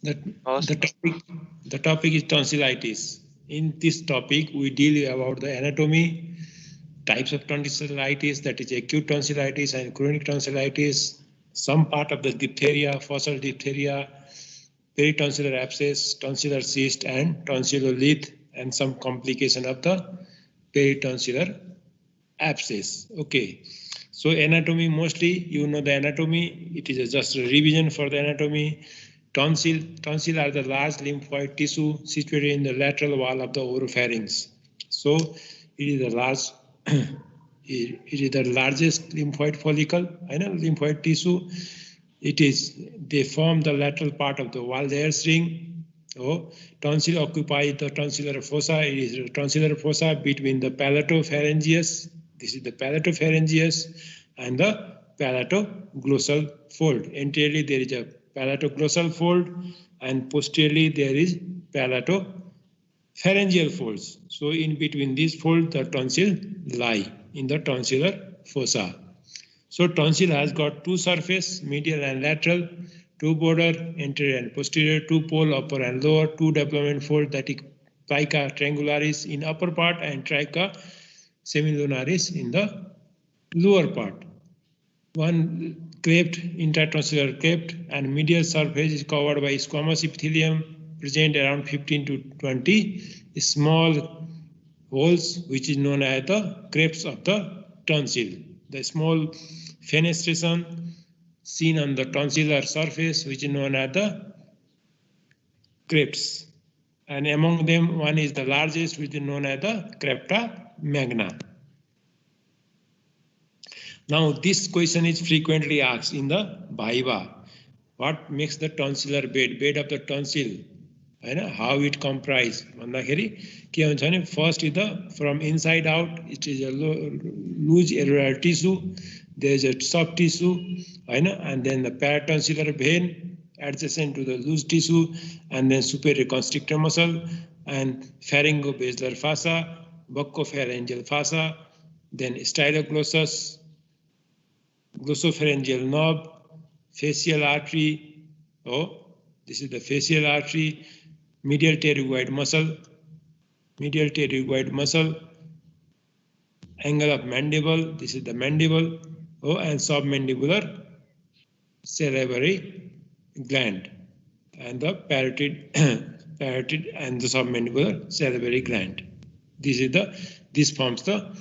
The, First, the topic is tonsillitis. In this topic, we deal about the anatomy, types of tonsillitis, that is acute tonsillitis and chronic tonsillitis, some part of the diphtheria, fossil diphtheria, peritonsillar abscess, tonsillar cyst, and tonsillolith, and some complication of the peritonsillar abscess. Okay. So anatomy, mostly you know the anatomy. It is just a revision for the anatomy. Tonsil are the large lymphoid tissue situated in the lateral wall of the oropharynx. So it is the large, it is the largest lymphoid follicle, lymphoid tissue. They form the lateral part of the Waldeyr's ring. So tonsil occupies the tonsillar fossa. It is the tonsillar fossa between the palatopharyngeus. This is the palatopharyngeus and the palatoglossal fold. Anteriorly there is a palatoglossal fold, and posteriorly there is palatopharyngeal folds. So in between these folds, the tonsil lie in the tonsillar fossa. So tonsil has got two surface, medial and lateral, two border, anterior and posterior, two pole, upper and lower, two deployment fold, that is plica triangularis in upper part and tricha semilunaris in the lower part. One cleft, intertonsillar cleft, and medial surface is covered by squamous epithelium, present around 15 to 20 small holes, which is known as the clefts of the tonsil. The small fenestration seen on the tonsillar surface, which is known as the clefts. And among them, one is the largest, which is known as the crepta magna. Now, this question is frequently asked in the Viva. What makes the tonsillar bed of the tonsil? How it comprises? First is from inside out, it is a loose alveolar tissue. There is a soft tissue, and then the paratonsillar vein adjacent to the loose tissue, and then superior constrictor muscle, and pharyngobasilar fossa, buccopharyngeal fossa, then styloglossus, glossopharyngeal knob, facial artery. This is the facial artery, medial pterygoid muscle, angle of mandible. This is the mandible, and submandibular salivary gland, and the parotid, and the submandibular salivary gland. This forms the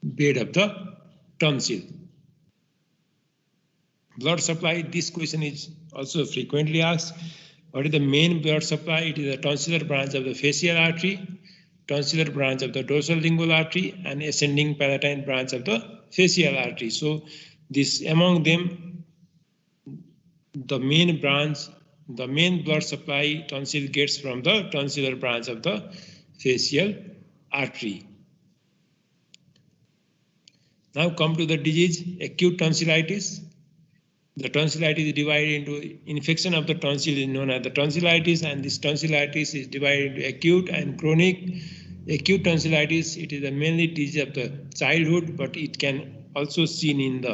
bed of the tonsil. Blood supply, this question is also frequently asked. What is the main blood supply? It is the tonsillar branch of the facial artery, tonsillar branch of the dorsal lingual artery, and ascending palatine branch of the facial artery. So this among them, the main blood supply tonsil gets from the tonsillar branch of the facial artery. Now come to the disease, acute tonsillitis. The tonsillitis is divided into infection of the tonsil is known as the tonsillitis, and this tonsillitis is divided into acute and chronic. Acute tonsillitis, it is the mainly disease of the childhood, but it can also seen in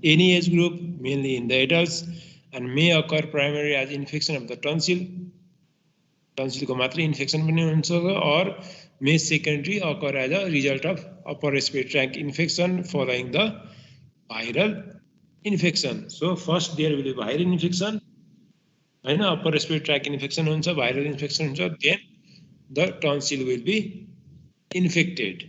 any age group, mainly in the adults, and may occur primarily as infection of the tonsil. Tonsil ko matra infection pani huncha, or may secondary occur as a result of upper respiratory tract infection following the viral infection. So first there will be viral infection, upper respiratory tract infection huncha, viral infection huncha, then the tonsil will be infected.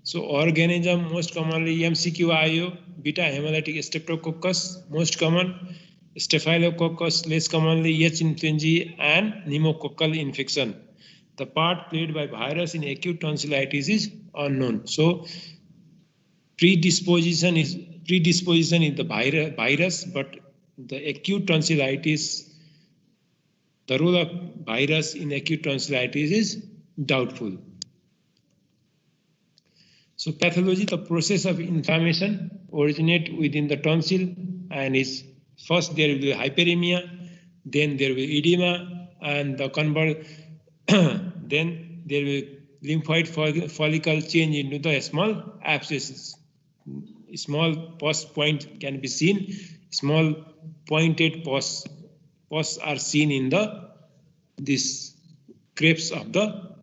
So organism most commonly MCQ आयो, beta hemolytic streptococcus most common, staphylococcus less commonly, H. influenzae and pneumococcal infection. The part played by virus in acute tonsillitis is unknown. So predisposition is the virus, but the acute tonsillitis, the role of virus in acute tonsillitis is doubtful. So pathology, the process of inflammation originate within the tonsil, and is first there will be hyperemia, then there will be edema, and then there will be lymphoid follicle change into the small abscesses. Small pus point can be seen small pointed pus are seen in this crepes of the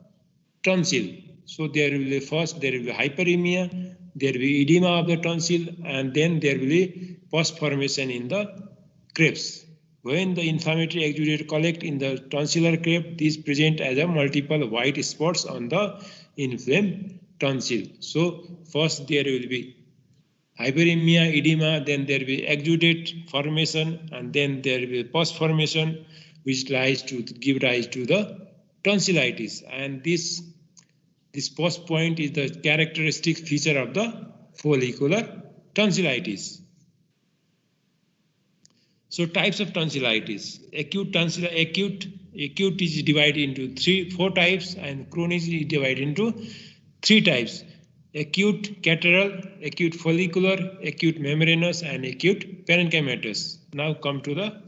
tonsil. So there will be first there will be hyperemia, there will be edema of the tonsil, and then there will be pus formation in the crepes. When the inflammatory exudate collect in the tonsillar crepe, these present as a multiple white spots on the inflamed tonsil. So first there will be hyperemia, edema, then there will be exudate formation, and then there will be pus formation, which give rise to the tonsillitis. And this pus point is the characteristic feature of the follicular tonsillitis. So types of tonsillitis. Acute is divided into 4 types, and chronic is divided into 3 types. Acute catarrhal, acute follicular, acute membranous, and acute parenchymatous. Now come to the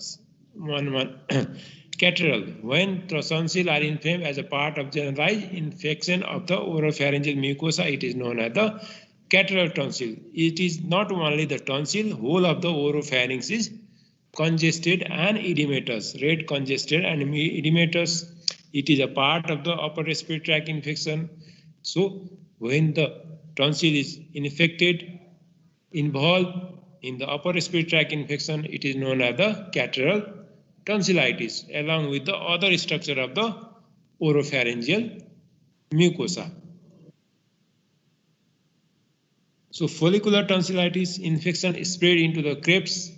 one. Catarrhal. When tonsil are inflamed as a part of generalized infection of the oropharyngeal mucosa, it is known as the catarrhal tonsil. It is not only the tonsil, whole of the oropharynx is congested and edematous. Red, congested and edematous. It is a part of the upper respiratory tract infection. So when the tonsil is involved in the upper respiratory tract infection, it is known as the catarrhal tonsillitis, along with the other structure of the oropharyngeal mucosa. So follicular tonsillitis infection spread into the crepes,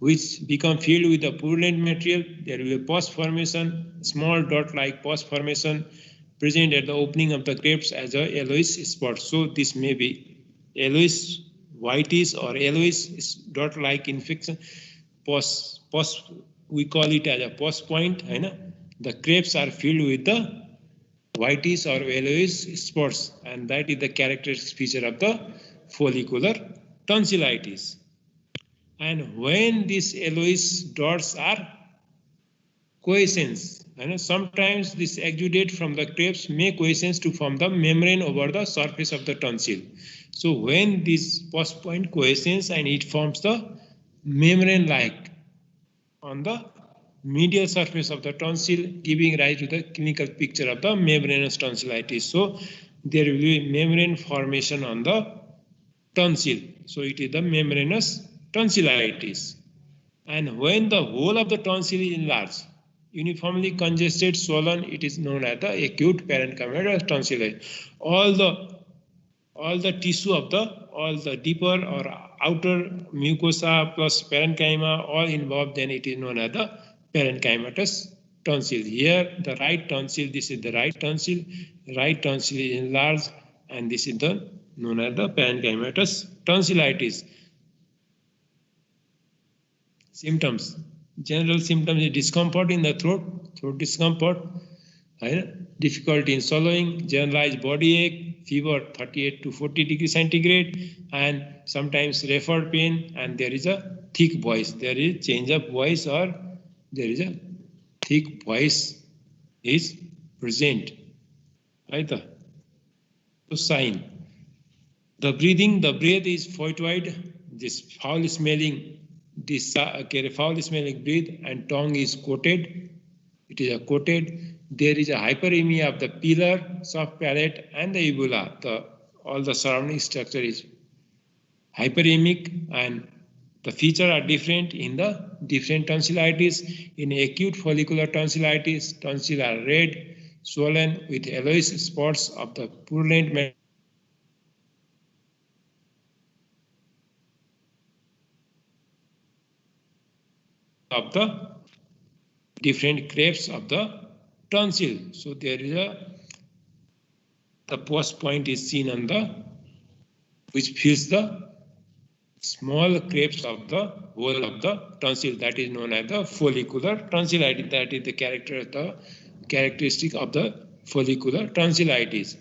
which become filled with the purulent material. There will be pus formation, small dot-like pus formation present at the opening of the crepes as a yellowish spot. So this may be yellowish, whitish, or yellowish dot-like infection. Pus, we call it as a pus point. The crepes are filled with the whitish or yellowish spots, and that is the characteristic feature of the follicular tonsillitis. And when these yellowish dots are quiescence, sometimes this exudate from the crepes may quiescence to form the membrane over the surface of the tonsil. So when this pus point quiescence and it forms the membrane-like on the medial surface of the tonsil, giving rise to the clinical picture of the membranous tonsillitis. So there will be membrane formation on the tonsil. So it is the membranous tonsillitis. And when the whole of the tonsil is enlarged, uniformly congested, swollen, it is known as the acute parenchymatous tonsillitis. All the tissue of all the deeper or outer mucosa plus parenchyma all involved, then it is known as the parenchymatous tonsil. Here the right tonsil, this is the right tonsil is enlarged, and this is the known as the parenchymatous tonsillitis. Symptoms. General symptoms is discomfort in the throat discomfort, difficulty in swallowing, generalized body ache, fever 38 to 40 degrees centigrade, and sometimes referred pain, and there is a thick voice. There is change of voice, or there is a thick voice is present. Right? So sign. The breath is photoid, this foul smelling breath, and tongue is coated. It is coated. There is a hyperemia of the pilar, soft palate, and the uvula. All the surrounding structure is hyperemic, and the features are different in the different tonsillitis. In acute follicular tonsillitis, tonsils are red, swollen with yellowish spots of the purulent matter of the different crepes of the tonsil. So there is the pus point is seen on which fills the small crepes of the whole of the tonsil. That is known as the follicular tonsillitis. That is the characteristic of the follicular tonsillitis.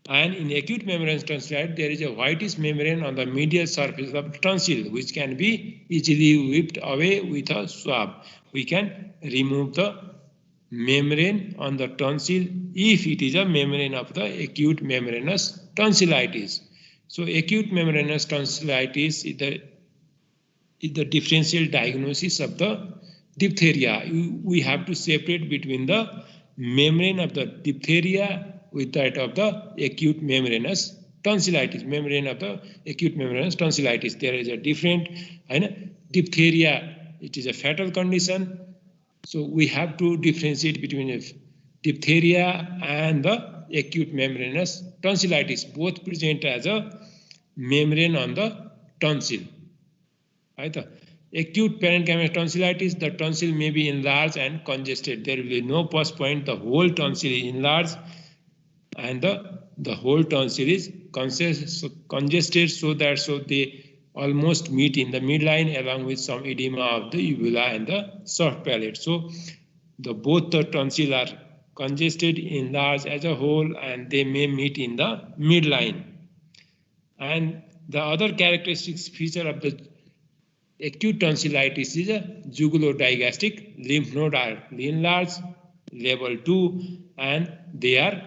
And in acute membranous tonsillitis, there is a whitish membrane on the medial surface of the tonsil, which can be easily whipped away with a swab. We can remove the membrane on the tonsil if it is a membrane of the acute membranous tonsillitis. So acute membranous tonsillitis is the differential diagnosis of the diphtheria. We have to separate between the membrane of the diphtheria with that of the acute membranous tonsillitis. Membrane of the acute membranous tonsillitis. There is a different diphtheria. It is a fatal condition. So we have to differentiate between diphtheria and the acute membranous tonsillitis. Both present as a membrane on the tonsil. Right? Acute parenchymal tonsillitis, the tonsil may be enlarged and congested. There will be no pus point. The whole tonsil is enlarged and the whole tonsil is congested so they almost meet in the midline along with some edema of the uvula and the soft palate. So both the tonsil are congested, enlarged as a whole, and they may meet in the midline. And the other characteristic feature of the acute tonsillitis is a jugulodigastric lymph node are enlarged, level 2, and they are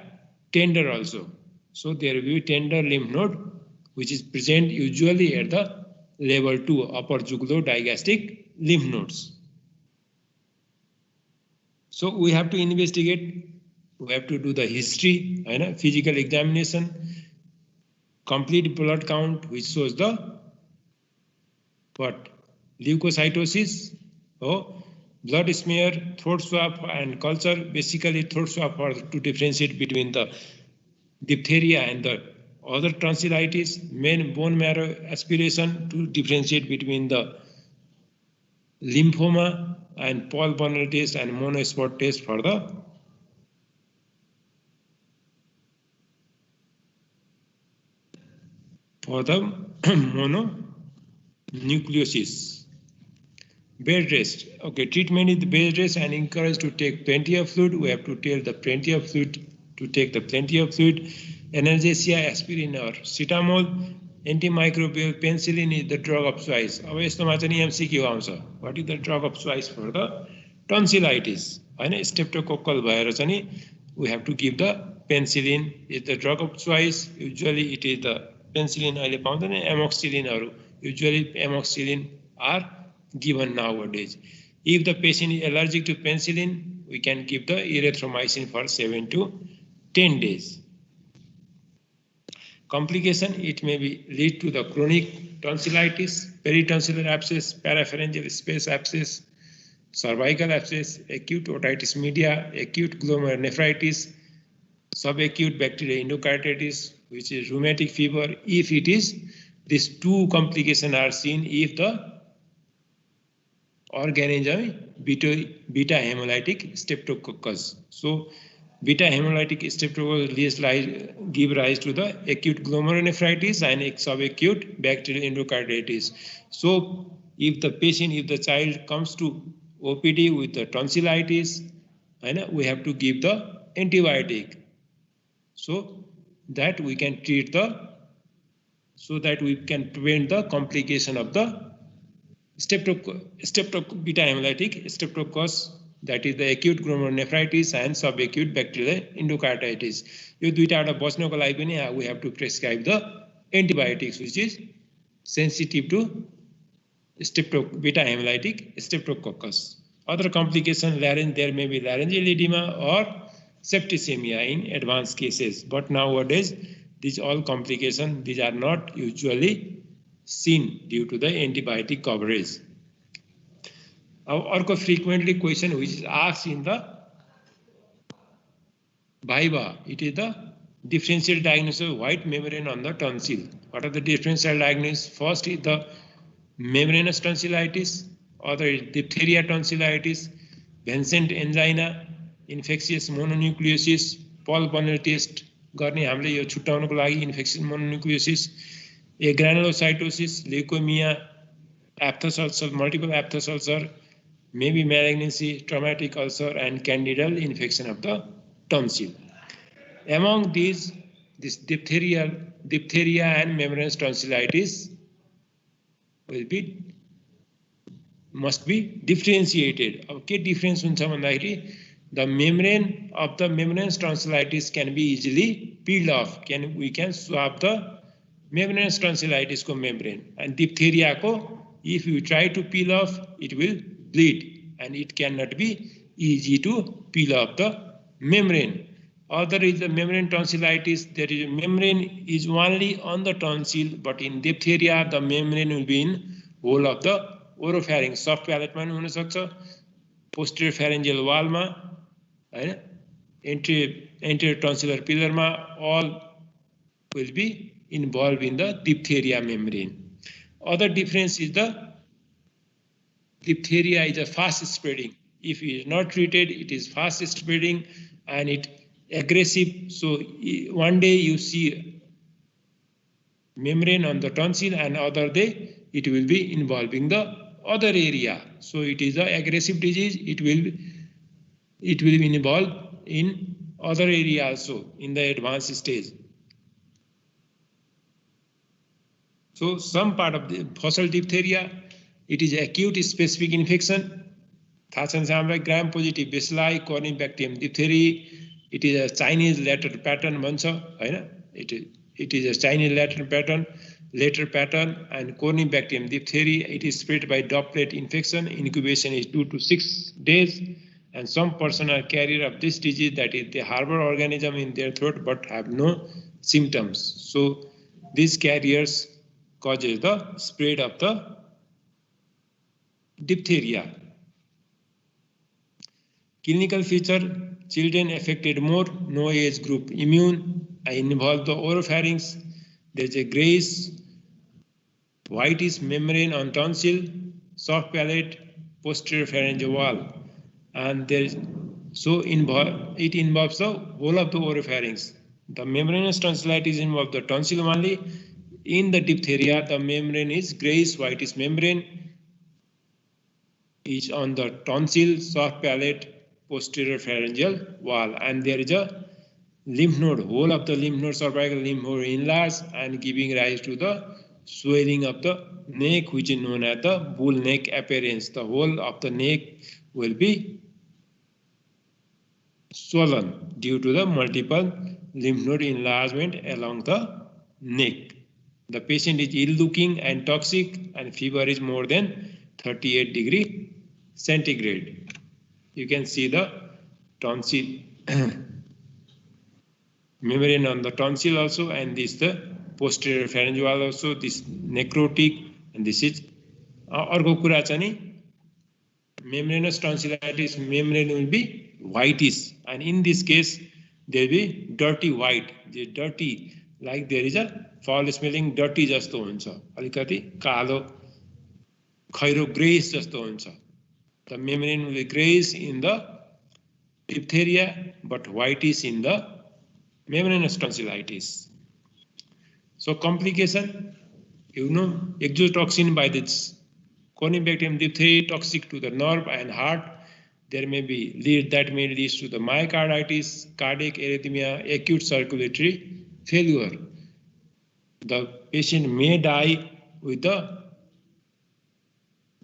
tender also. So there will be tender lymph node which is present usually at the level 2 upper jugulodigastric lymph nodes. So we have to investigate, we have to do the history, physical examination, complete blood count which shows the leukocytosis, blood smear, throat swab and culture. Basically throat swab to differentiate between the diphtheria and the other tonsillitis, main bone marrow aspiration to differentiate between the lymphoma and Paul Bunner test and monospot test for the mononucleosis. Bed rest. Okay, treatment is the bed rest and encouraged to take plenty of fluid. We have to tell the plenty of fluid to take the plenty of fluid. Analgesia, aspirin or cetamol. Antimicrobial penicillin is the drug of choice. अब यसमा चाहिँ MCQ आउँछ. What is the drug of choice for the tonsillitis? Streptococcal भएर चाहिँ we have to give the penicillin is the drug of choice. Usually it is the penicillin अहिले पाउँदैन, amoxicillin usually amoxicillin are given nowadays. If the patient is allergic to penicillin, we can give the erythromycin for 7 to 10 days. Complication, it may lead to the chronic tonsillitis, peritonsillar abscess, parapharyngeal space abscess, cervical abscess, acute otitis media, acute glomerulonephritis, subacute bacterial endocarditis, which is rheumatic fever. If it is, these two complications are seen if the organism beta hemolytic streptococcus. So beta hemolytic streptococcus give rise to the acute glomerulonephritis and subacute bacterial endocarditis. So if the child comes to OPD with the tonsillitis, we have to give the antibiotic so that we can treat we can prevent the complication of the beta hemolytic streptococcus, that is the acute glomerulonephritis and subacute bacterial endocarditis. यो दुईटाबाट बच्नको लागि पनि we have to prescribe the antibiotics which is sensitive to beta hemolytic streptococcus. Other complication, there may be laryngeal edema or septicemia in advanced cases, but nowadays these all complications, these are not usually seen due to the antibiotic coverage. Our frequently question which is asked in the Viva, it is the differential diagnosis of white membrane on the tonsil. What are the differential diagnoses? First is the membranous tonsillitis, other is diphtheria tonsillitis, Vincent angina, infectious mononucleosis, Paul Bunner test गर्ने हामीले यो छुट्याउनको लागि infectious mononucleosis, agranulocytosis, leukemia, aphthous ulcer, multiple aphthous ulcer, maybe malignancy, traumatic ulcer, and candidal infection of the tonsil. Among these, this diphtheria and membranous tonsillitis must be differentiated. Okay, difference हुन्छ भन्दाखेरि the membrane of the membranous tonsillitis can be easily peeled off. We can swab the membranous tonsillitis ko membrane, and diphtheria ko, if you try to peel off, it will bleed, and it cannot be easy to peel off the membrane. Other is the membrane tonsillitis. There is a membrane is only on the tonsil, but in diphtheria the membrane will be in whole of the oropharynx. Soft palate ma huna sakcha, posterior pharyngeal wall ma, Hahn, anterior tonsillar pillar ma, all will be involved in the diphtheria membrane. Other difference is the diphtheria is a fast spreading. If it is not treated, it is fast spreading and it aggressive. So one day you see membrane on the tonsil, and other day it will be involving the other area. So it is an aggressive disease. It will be involved in other area also in the advanced stage. So some part of the fossil diphtheria, it is acute specific infection. Gram positive bacilli, Corynebacterium diphtheria. It is a Chinese letter pattern. It is a Chinese letter pattern, and Corynebacterium diphtheria. It is spread by droplet infection. Incubation is 2 to 6 days, and some person are carrier of this disease, that is, they harbor organism in their throat but have no symptoms. So these carriers causes the spread of the diphtheria. Clinical feature: children affected more, no age group immune, involve the oropharynx. There is a grayish, whitish membrane on tonsil, soft palate, posterior pharyngeal wall, and there is it involves the whole of the oropharynx. The membranous tonsillitis involves the tonsil only. In the diphtheria, the membrane is grayish, whitish membrane is on the tonsil, soft palate, posterior pharyngeal wall, and there is a lymph node, whole of the lymph node, cervical lymph node enlarged and giving rise to the swelling of the neck, which is known as the bull neck appearance. The whole of the neck will be swollen due to the multiple lymph node enlargement along the neck. The patient is ill looking and toxic, and fever is more than 38 degrees centigrade. You can see the tonsil membrane on the tonsil also, and this the posterior pharyngeal also. This necrotic, and this is अर्को कुरा चाहिँ नि membranous tonsillitis membrane will be whitish, and in this case there will be dirty white. The dirty, like there is a foul smelling dirty जस्तो हुन्छ, अलिकति कालो खैरो grayish जस्तो हुन्छ. The membrane will be grayish in the diphtheria but whitish in the membranous tonsillitis. So complication, exotoxin by this Corynebacterium diphtheria toxic to the nerve and heart. There may be lead that may lead to the myocarditis, cardiac arrhythmia, acute circulatory failure. The patient may die with the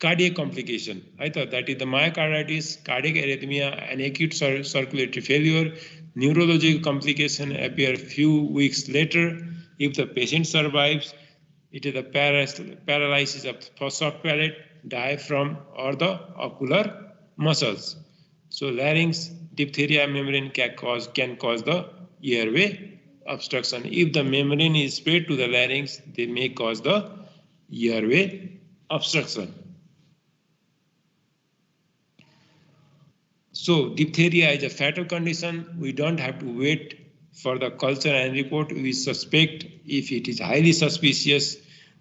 cardiac complication. That is the myocarditis, cardiac arrhythmia, and acute circulatory failure. Neurological complication appear few weeks later. If the patient survives, it is the paralysis of the soft palate, diaphragm, or the ocular muscles. So larynx, diphtheria membrane can cause the airway obstruction. If the membrane is spread to the larynx, they may cause the airway obstruction. So diphtheria is a fatal condition. We don't have to wait for the culture and report. We suspect. If it is highly suspicious,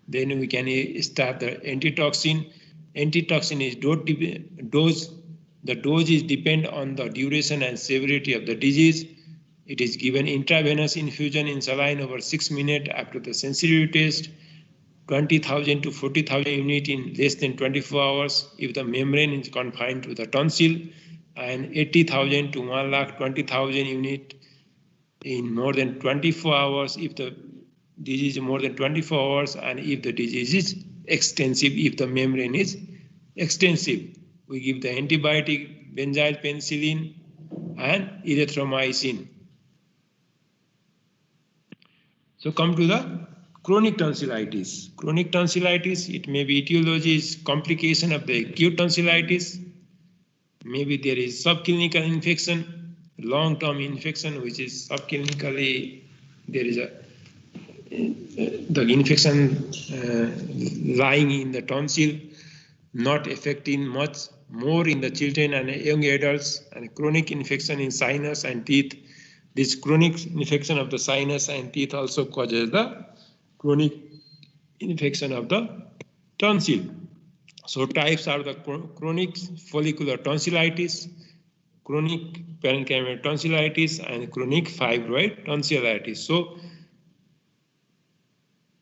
then we can start the antitoxin. Antitoxin is dose. The dose is depend on the duration and severity of the disease. It is given intravenous infusion in saline over 6 minutes after the sensitivity test. 20,000 to 40,000 units in less than 24 hours if the membrane is confined to the tonsil, and 80,000 to 1,20,000 units in more than 24 hours if the disease is more than 24 hours, and if the disease is extensive, if the membrane is extensive. We give the antibiotic, benzyl penicillin, and erythromycin. So come to the Chronic tonsillitis. Chronic tonsillitis, it may be etiology is complication of the acute tonsillitis. Maybe there is subclinical infection, long-term infection, which is subclinically, there is the infection lying in the tonsil, not affecting much, more in the children and young adults, and chronic infection in sinus and teeth. This chronic infection of the sinus and teeth also causes the chronic infection of the tonsil. So types are the chronic follicular tonsillitis, chronic parenchymal tonsillitis, and chronic fibroid tonsillitis. So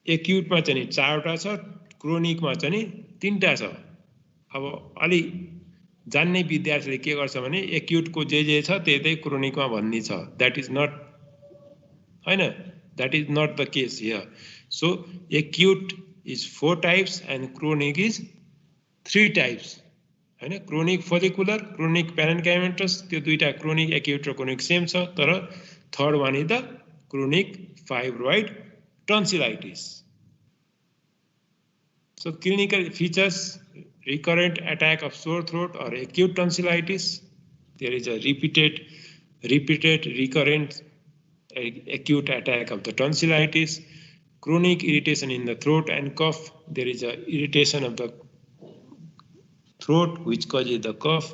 acute मा चाहिँ 4 वटा छ, chronic मा चाहिँ 3 वटा छ. अब अलि जान्ने विद्यार्थीले के गर्छ भने acute को जे छ त्यही chronic मा भन्ने छ. That is not, Hahn, that is not the case here. So acute is 4 types and chronic is 3 types. Hahn, chronic follicular, chronic parenchymatous, त्यो दुईटा chronic acute र chronic same छ, तर third one is the chronic fibroid tonsillitis. So clinical features: recurrent attack of sore throat or acute tonsillitis. There is a repeated recurrent acute attack of the tonsillitis. Chronic irritation in the throat and cough. There is a irritation of the throat which causes the cough.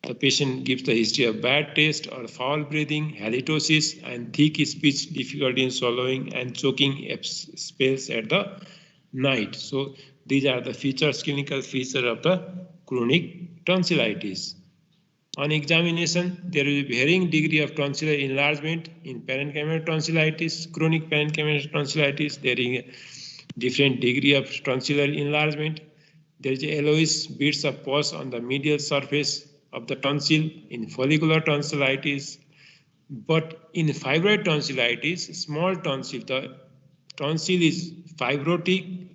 The patient gives the history of bad taste or foul breathing, halitosis, and thick speech, difficulty in swallowing, and choking spells at the night. So these are the features, clinical features of the chronic tonsillitis. On examination, there is a varying degree of tonsillar enlargement in parenchymal tonsillitis, chronic parenchymal tonsillitis. There is a different degree of tonsillar enlargement. There is yellowish bits of pus on the medial surface of the tonsil in follicular tonsillitis. But in fibroid tonsillitis, small tonsil, the tonsil is fibrotic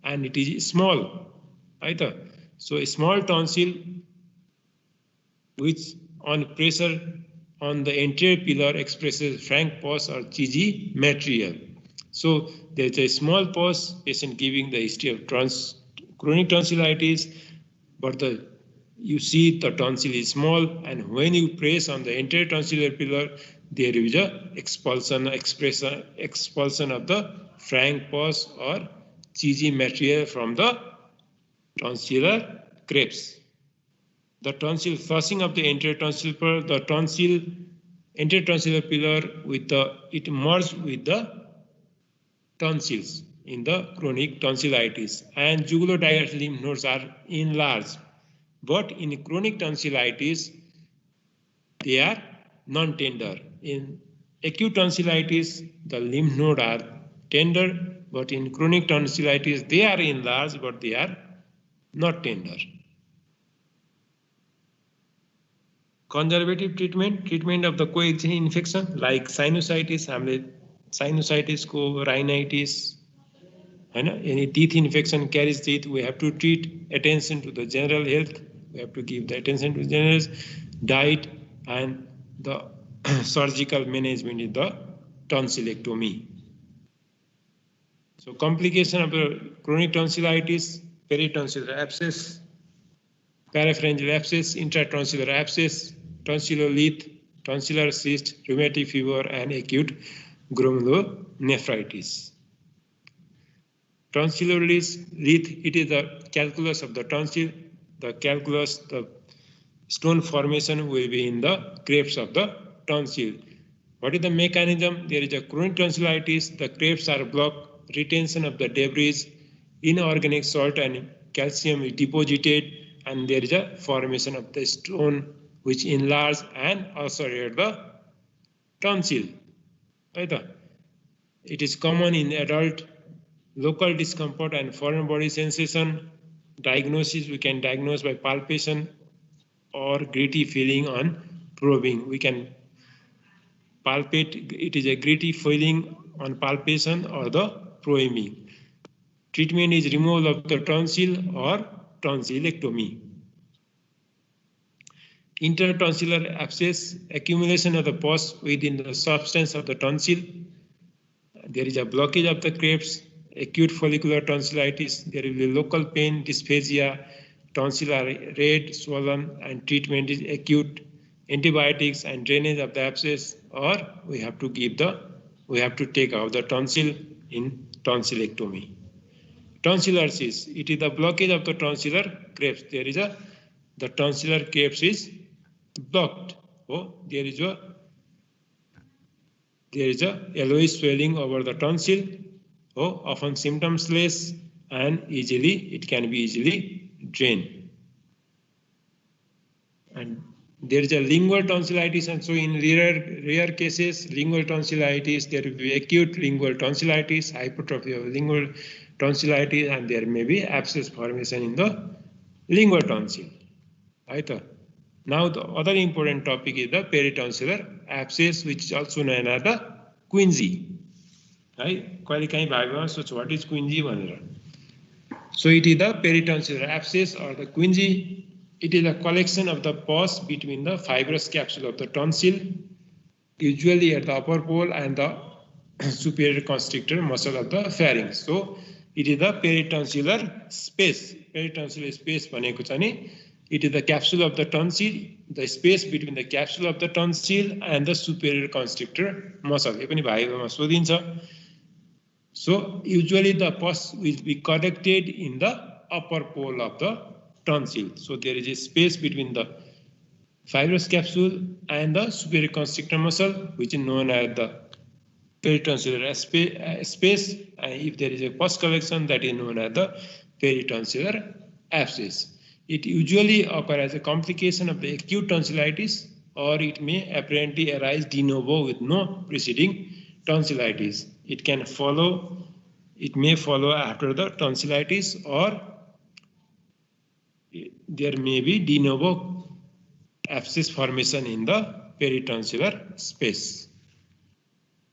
and it is small, right? So a small tonsil which on pressure on the anterior pillar expresses frank pus or cheesy material. So there is a small pus, patient giving the history of chronic tonsillitis, but you see the tonsil is small, and when you press on the anterior tonsillar pillar, there is a expulsion of the frank pus or cheesy material from the tonsillar crepes. The tonsil flushing of the anterior tonsillar pillar, the anterior tonsillar pillar it merged with the tonsils in the chronic tonsillitis, and jugular-dilated lymph nodes are enlarged. But in chronic tonsillitis, they are non-tender. In acute tonsillitis, the lymph nodes are tender, but in chronic tonsillitis, they are enlarged, but they are not tender. Conservative treatment of the coexisting infection like sinusitis, rhinitis, any teeth infection carries teeth, we have to treat, attention to the general health, we have to give the attention to general diet, and the surgical management is the tonsillectomy. So complication of the chronic tonsillitis: peritonsillar abscess, parapharyngeal abscess, intratonsillar abscess, tonsillolith, tonsillar cyst, rheumatic fever, and acute glomerulonephritis. Tonsillolith, it is the calculus of the tonsil. The calculus, the stone formation will be in the crepes of the tonsil. What is the mechanism? There is a chronic tonsillitis, the crepes are blocked, retention of the debris, inorganic salt and calcium is deposited, and there is a formation of the stone which enlarge and ulcerate the tonsil. Right? It is common in adult. Local discomfort and foreign body sensation. Diagnosis, we can diagnose by palpation or gritty feeling on probing. We can palpate, it is a gritty feeling on palpation or the probing. Treatment is removal of the tonsil or tonsillectomy. Intertonsillar abscess, accumulation of the pus within the substance of the tonsil. there is a blockage of the crepes, acute follicular tonsillitis, there will be local pain, dysphagia, tonsil are red, swollen, and treatment is acute antibiotics and drainage of the abscess, or we have to take out the tonsil in tonsillectomy. Tonsillar cyst, it is the blockage of the tonsillar crepes. The tonsillar crepes is blocked. Oh, there is a yellowish swelling over the tonsil. Oh, often symptomless and it can be easily drained. And there is a lingual tonsillitis, and so in rare cases, lingual tonsillitis, there will be acute lingual tonsillitis, hypertrophy of lingual tonsillitis, and there may be abscess formation in the lingual tonsil. Right? Now the other important topic is the peritonsillar abscess, which is also known as the quinsy. Right? What is quinsy? So it is the peritonsillar abscess or the quinsy. It is a collection of the pus between the fibrous capsule of the tonsil, usually at the upper pole, and the superior constrictor muscle of the pharynx. So it is the peritonsillar space. Peritonsillar space भनेको चाहिँ नि, it is the capsule of the tonsil, the space between the capsule of the tonsil and the superior constrictor muscle. यो पनि भाइमा सोधिन्छ. So usually the pus will be collected in the upper pole of the tonsil. So there is a space between the fibrous capsule and the superior constrictor muscle, which is known as the peritonsillar space. And if there is a pus collection, that is known as the peritonsillar abscess. It usually occurs as a complication of the acute tonsillitis, or it may apparently arise de novo with no preceding tonsillitis. It may follow after the tonsillitis, or there may be de novo abscess formation in the peritonsillar space.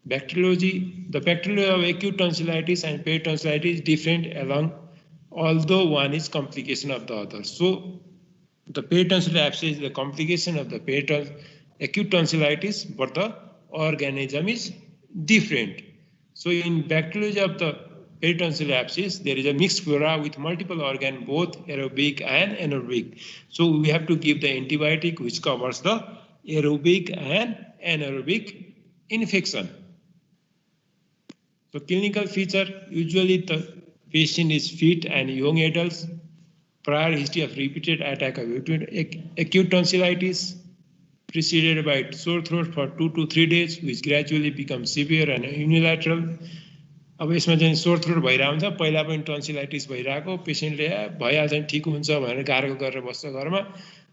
Bacteriology, the bacteriology of acute tonsillitis and peritonsillitis is different although one is complication of the other. So the peritonsillar abscess is the complication of the acute tonsillitis, but the organism is different. So in bacteriology of the peritonsillar abscess, there is a mixed flora with multiple organs, both aerobic and anaerobic. So we have to give the antibiotic which covers the aerobic and anaerobic infection. So clinical feature, usually the patient is fit and young adults, prior history of repeated attack of acute tonsillitis, preceded by sore throat for 2 to 3 days, which gradually becomes severe and unilateral. अब यसमा चाहिँ sore throat भइरहेको हुन्छ, पहिला पनि tonsillitis भइरहेको, पेसेन्टले भइहाल्छ नि ठिक हुन्छ भनेर गार्गल गरेर बस्छ घरमा,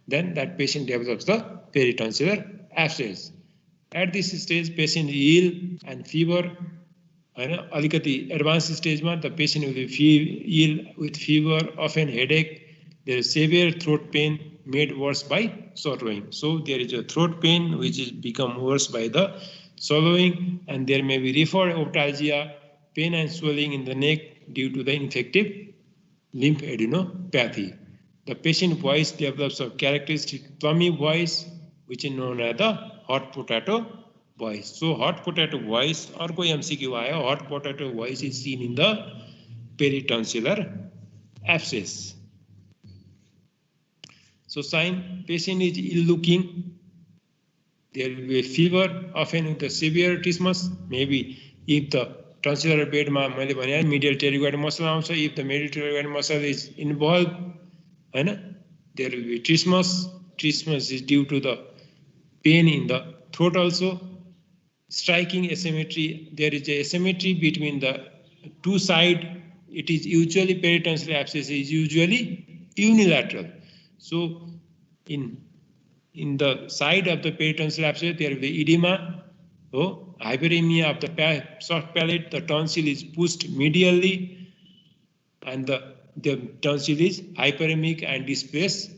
then that patient develops the peritonsillar abscess. At this stage, patient is ill and fever. अलिकति एडभान्स स्टेजमा the patient will be ill with fever, often headache. There is severe throat pain made worse by swallowing. So there is a throat pain which is become worse by the swallowing, and there may be referred optalgia, pain and swelling in the neck due to the infective lymphadenopathy. The patient voice develops a characteristic plummy voice, which is known as the hot potato voice. So hot potato voice, or koi MCQ aaya, hot potato voice is seen in the peritonsillar abscess. So sign, patient is ill looking. There will be a fever, often with the severe trismus. Maybe if the tonsillar bed medial pterygoid muscle also, if the medial pterygoid muscle is involved, there will be trismus. Trismus is due to the pain in the throat also. Striking asymmetry, there is a asymmetry between the two sides. It is usually peritonsillar abscess is usually unilateral. So in the side of the peritonsillar abscess, there will be edema, hyperemia of the soft palate. The tonsil is pushed medially, and the tonsil is hyperemic and displaces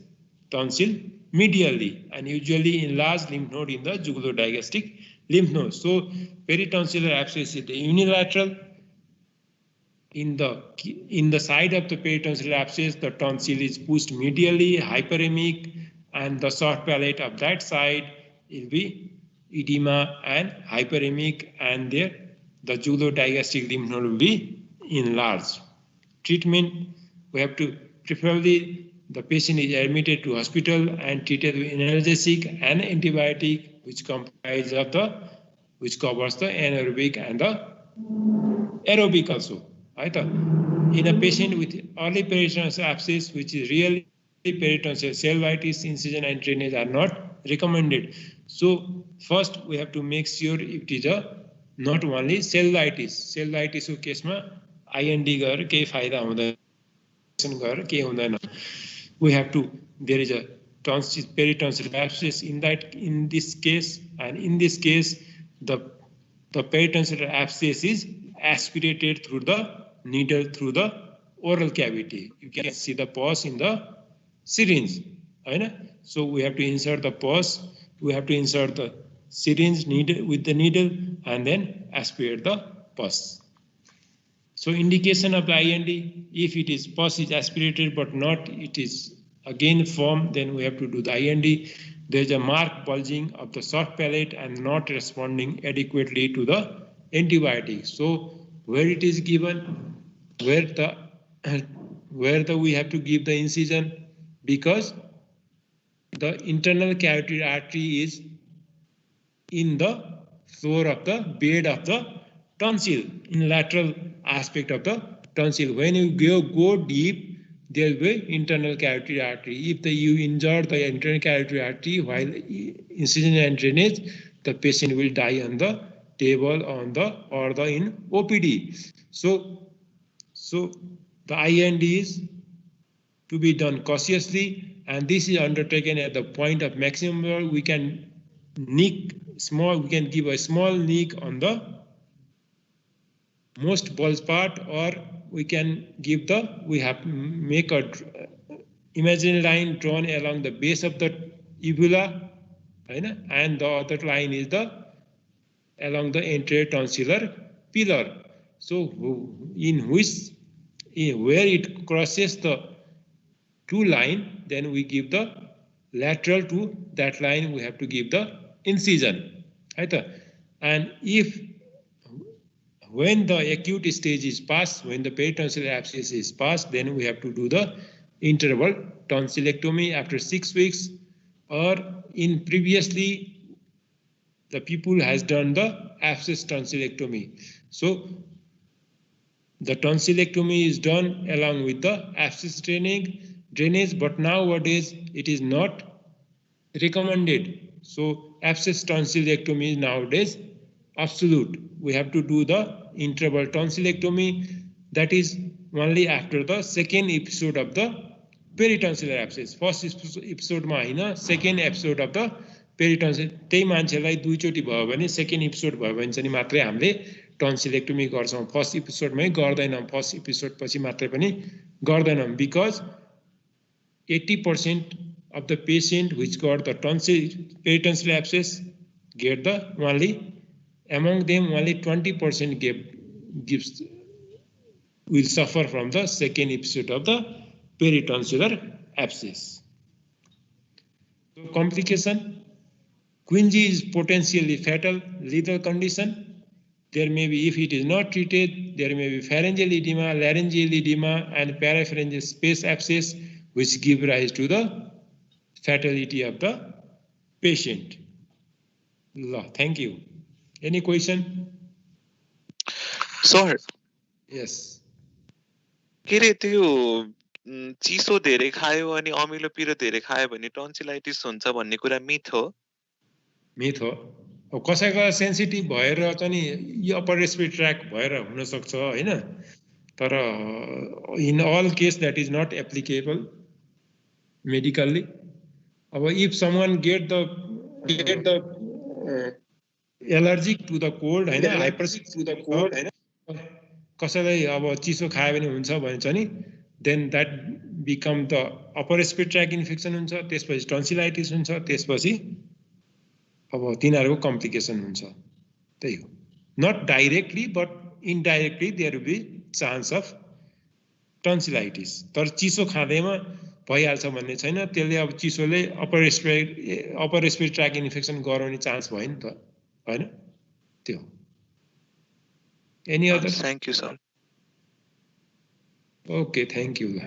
tonsil medially, and usually enlarged lymph node in the jugulo-digastric lymph node. So peritonsillar abscess is the unilateral. In the side of the peritonsillar abscess, the tonsil is pushed medially, hyperemic, and the soft palate of that side will be edema and hyperemic, and there the jugular-digastric lymph node will be enlarged. Treatment, we have to preferably the patient is admitted to hospital and treated with analgesic and antibiotic, which comprise of which covers the anaerobic and the aerobic also. Right? In a patient with early peritonsil abscess, which is really peritonsil, cellulitis, incision and drainage are not recommended. So first we have to make sure if it is not only cellulitis. Cellulitis case ma IND gar kehi फाइदा हुँदैन gar kehi हुँदैन. We have to, there is a peritonsil abscess in this case, and in this case the peritonsil abscess is aspirated through the needle through the oral cavity. You can see the pus in the syringe. Right? So we have to insert the pus, we have to insert the syringe needle with the needle and then aspirate the pus. So indication of the IND, if it is pus is aspirated but not it is again formed, then we have to do the IND. There is a marked bulging of the soft palate and not responding adequately to the antibiotic. So where it is given, where we have to give the incision, because the internal carotid artery is in the floor of the bed of the tonsil, in lateral aspect of the tonsil. When you go deep, there will be internal carotid artery. If you injure the internal carotid artery while incision and drainage, the patient will die on the table or in OPD. So the IND is to be done cautiously, and this is undertaken at the point of maximum where we can nick small. We can give a small nick on the most bulge part, or we can give we have to make a imaginary line drawn along the base of the uvula, and the other line is along the anterior tonsillar pillar. So where it crosses the two line, then we give the lateral to that line, we have to give the incision. And when the acute stage is passed, when the peritonsillar abscess is passed, then we have to do the interval tonsillectomy after 6 weeks, or in previously the people has done the abscess tonsillectomy. So the tonsillectomy is done along with the abscess drainage, but nowadays it is not recommended. So abscess tonsillectomy is nowadays absolute. We have to do the interval tonsillectomy, that is only after the second episode of the peritonsillar abscess. First episode ma haina, second episode of the peritonsil. त्यही मान्छेलाई दुईचोटी भयो भने second episode भयो भने चाहिँ मात्रै हामीले टन्सिलेक्टोमी गर्छौं. फर्स्ट एपिसोडमै गर्दैनौं, फर्स्ट एपिसोड पछि मात्रै पनि गर्दैनौं, because 80% of the patient which got the peritonsillar abscess get the only, among them only 20% will suffer from the second episode of the peritonsillar abscess. So complication, quinsy is potentially fatal, lethal condition. There may be, if it is not treated, there may be pharyngeal edema, laryngeal edema, and parapharyngeal space abscess, which give rise to the fatality of the patient. Thank you. Any question? Sir. Yes. के रे त्यो चिसो धेरै खायो अनि अमिलो पिरो धेरै खायो भने टन्सिलाइटिस हुन्छ भन्ने कुरा मिथ हो? मिथ हो. अब कसैको सेन्सिटिभ भएर चाहिँ यो अपर रेस्पिरेटरी ट्र्याक भएर हुन सक्छ हैन, तर in all case that is not applicable medically. If someone get the allergic to the cold, hypersensitive to the cold, कसैलाई अब चिसो खायो भने हुन्छ भने चाहिँ then that become the upper respiratory tract infection हुन्छ, त्यसपछि tonsillitis हुन्छ, त्यसपछि अब तिनीहरुको complication हुन्छ. त्यही हो. Not directly but indirectly there will be chance of tonsillitis. तर चिसो खाँदैमा भइहाल्छ भन्ने छैन. त्यसले अब चिसोले अपर रेस्पिरेटरी ट्र्याक इन्फेक्सन गराउने चान्स भयो नि त, हैन? त्यो Any other? Thank you, sir. Okay, thank you.